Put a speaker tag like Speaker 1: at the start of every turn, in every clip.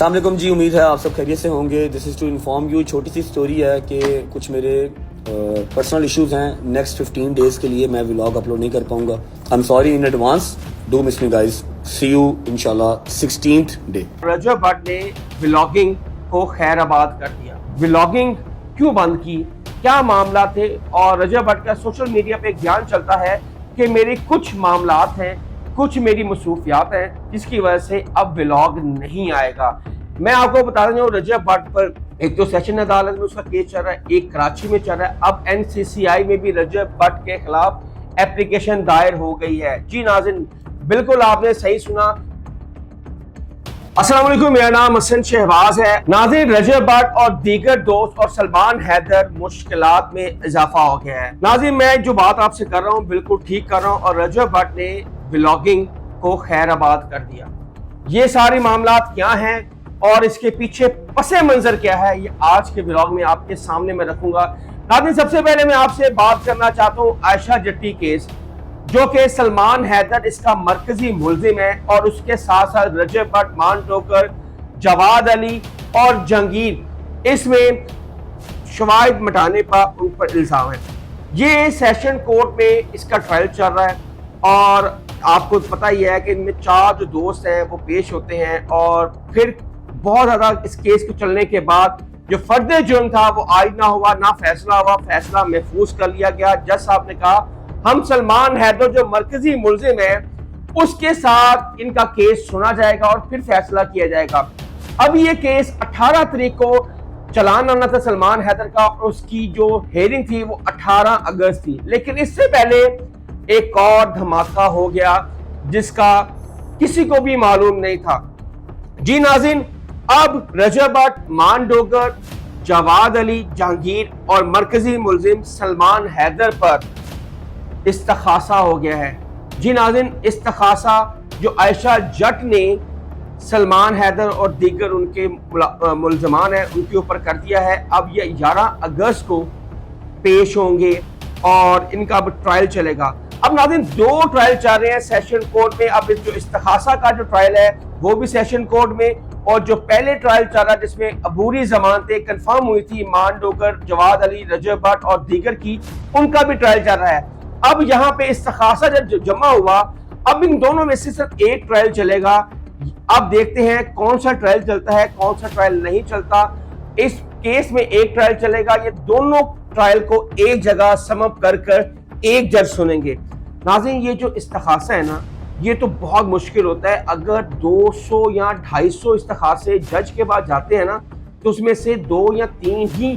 Speaker 1: السلام علیکم جی، امید ہے آپ سب خیریت سے ہوں گے. This is to inform you. چھوٹی سی سٹوری ہے کہ کچھ میرے پرسنل ایشوز ہیں. نیکسٹ 15 ڈیز کے لیے میں ولاگ اپلوڈ نہیں کر پاؤں گا. I am sorry in advance. Do miss me guys. See you انشاءاللہ 16th ڈے.
Speaker 2: رجب بٹ نے ولاگنگ کو خیر آباد کر دیا. ولاگنگ کیوں بند کی، کیا معاملات تھے؟ اور رجب بٹ کا سوشل میڈیا پہ ایک بیان چلتا ہے کہ میرے کچھ معاملات ہیں، کچھ میری مصروفیات ہیں جس کی وجہ سے اب ولاگ نہیں آئے گا. میں آپ کو بتا دوں رجب بٹ پر ایک تو سیشن عدالت میں اس کا کیس چل رہا ہے، ایک کراچی میں چل رہا ہے، اب NCCI میں بھی رجب بٹ کے خلاف اپلیکیشن دائر ہو گئی ہے. جی ناظرین، بالکل آپ نے صحیح سنا. السلام علیکم، میرا نام حسن شہباز ہے. ناظرین، رجب بٹ اور دیگر دوست اور سلمان حیدر مشکلات میں اضافہ ہو گیا ہے. ناظرین، میں جو بات آپ سے کر رہا ہوں بالکل ٹھیک کر رہا ہوں، اور رجب بٹ نے ولاگنگ کو خیر آباد کر دیا. یہ سارے معاملات کیا ہیں اور اس کے پیچھے پس منظر کیا ہے، یہ آج کے ولاگ میں آپ کے سامنے میں رکھوں گا. ناظرین، سب سے پہلے میں آپ سے بات کرنا چاہتا ہوں عائشہ جٹی کیس، جو کہ سلمان حیدر اس کا مرکزی ملزم ہے، اور اس کے ساتھ ساتھ رجب بٹ، مان ٹوکر، جواد علی اور جہانگیر اس میں شواہد مٹانے کا ان پر الزام ہے. یہ سیشن کورٹ میں اس کا ٹرائل چل رہا ہے، اور آپ کو پتہ ہی ہے کہ ان میں 4 جو دوست ہیں وہ پیش ہوتے ہیں، اور پھر بہت زیادہ اس کیس کے چلنے کے بعد جو فرد جرم تھا وہ عائد نہ ہوا، نہ فیصلہ ہوا. فیصلہ محفوظ کر لیا گیا. جج صاحب نے کہا ہم سلمان حیدر جو مرکزی ملزم ہے اس کے ساتھ ان کا کیس سنا جائے گا اور پھر فیصلہ کیا جائے گا. اب یہ کیس 18 تاریخ کو چلان آنا تھا سلمان حیدر کا، اور اس کی جو ہیئرنگ تھی وہ 18 اگست تھی. لیکن اس سے پہلے ایک اور دھماکہ ہو گیا جس کا کسی کو بھی معلوم نہیں تھا. جی ناظرین، اب رجب بٹ، مان ڈوگر، جواد علی، جہانگیر اور مرکزی ملزم سلمان حیدر پر استخاصہ ہو گیا ہے. جی ناظرین، استخاصہ جو عائشہ جٹ نے سلمان حیدر اور دیگر ان کے ملزمان ہیں ان کے اوپر کر دیا ہے. اب یہ 11 اگست کو پیش ہوں گے اور ان کا اب ٹرائل چلے گا. اب ناظرین 2 ٹرائل چل رہے ہیں سیشن کورٹ میں. اب جو استخاصہ کا جو ٹرائل ہے وہ بھی سیشن کورٹ میں، اور جو پہلے ٹرائل چل رہا ہے جس میں عبوری ضمانتیں کنفرم ہوئی تھی مان ڈوگر، جواد علی، رجب بٹ اور دیگر کی، ان کا بھی ٹرائل چل رہا ہے. اب یہاں پہ استخاصہ جب جمع ہوا، اب ان دونوں میں سے صرف ایک ٹرائل چلے گا. اب دیکھتے ہیں کون سا ٹرائل چلتا ہے، کون سا ٹرائل نہیں چلتا. اس کیس میں ایک ٹرائل چلے گا. یہ دونوں ٹرائل کو ایک جگہ سم اپ کر ایک جج سنیں گے. ناظرین، یہ جو استخاصہ ہے نا، یہ تو بہت مشکل ہوتا ہے. اگر 200 یا 250 استخاصے جج کے بعد جاتے ہیں نا، تو اس میں سے 2 یا 3 ہی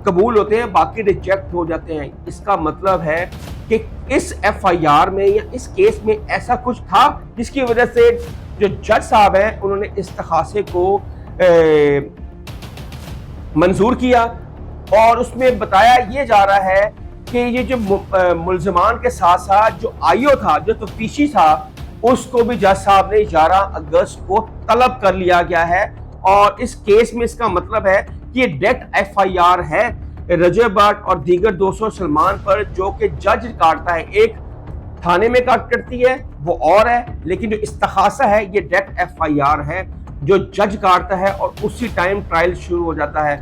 Speaker 2: قبول ہوتے ہیں، باقی ریجیکٹ ہو جاتے ہیں. اس کا مطلب ہے کہ اس FIR میں یا اس کیس میں ایسا کچھ تھا جس کی وجہ سے جو جج صاحب ہیں انہوں نے استخاصے کو منظور کیا، اور اس میں بتایا یہ جا رہا ہے کہ یہ جو ملزمان کے ساتھ ساتھ جو IO تھا، جو تفتیشی تھا، اس کو بھی جج صاحب نے 11 اگست کو طلب کر لیا گیا ہے. اور اس کیس میں اس کا مطلب ہے کہ یہ ڈائریکٹ FIR ہے رجب بٹ اور دیگر 200 سلمان پر، جو کہ جج کاٹتا ہے. ایک تھانے میں کرتی ہے وہ اور ہے، لیکن جو استخاصہ ہے یہ ڈائریکٹ FIR ہے جو جج کاٹتا ہے، اور اسی ٹائم ٹرائل شروع ہو جاتا ہے.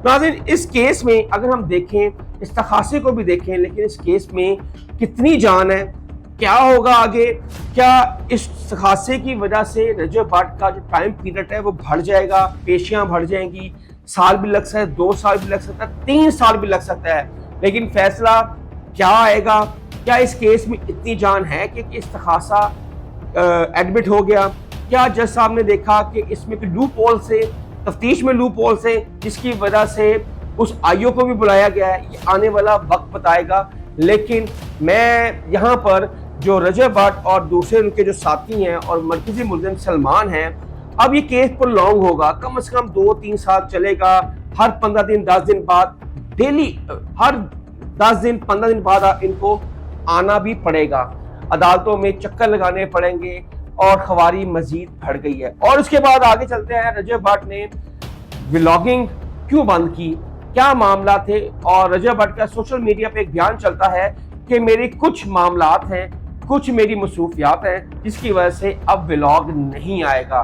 Speaker 2: ناظرین، اس کیس میں اگر ہم دیکھیں، استخاصے کو بھی دیکھیں، لیکن اس کیس میں کتنی جان ہے، کیا ہوگا آگے؟ کیا اس استخاصے کی وجہ سے رجب بٹ کا جو ٹائم پیریڈ ہے وہ بڑھ جائے گا، پیشیاں بڑھ جائیں گی، سال بھی لگ سکتا ہے، 2 سال بھی لگ سکتا ہے، 3 سال بھی لگ سکتا ہے. لیکن فیصلہ کیا آئے گا؟ کیا اس کیس میں اتنی جان ہے کہ استخاصہ ایڈمٹ ہو گیا؟ کیا جج صاحب نے دیکھا کہ اس میں کوئی لوپ ہول سے، تفتیش میں لوپ ہول سے، جس کی وجہ سے اس IO کو بھی بلایا گیا ہے؟ یہ آنے والا وقت بتائے گا. لیکن میں یہاں پر جو رجب بٹ اور دوسرے ان کے جو ساتھی ہیں اور مرکزی ملزم سلمان ہیں، اب یہ کیس پر لانگ ہوگا، کم از کم 2-3 سال چلے گا. ہر 15 دن 10 دن بعد، ڈیلی ہر 10 دن 15 دن بعد ان کو آنا بھی پڑے گا، عدالتوں میں چکر لگانے پڑیں گے، اور خواری مزید بڑھ گئی ہے. اور اس کے بعد آگے چلتے ہیں. رجب بٹ نے ولاگنگ کیوں بند کی، کیا معاملات تھے؟ اور رجب بٹ کا سوشل میڈیا پہ ایک بیان چلتا ہے کہ میرے کچھ معاملات ہیں، کچھ میری مصروفیات ہیں جس کی وجہ سے اب ولاگ نہیں آئے گا.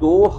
Speaker 2: 2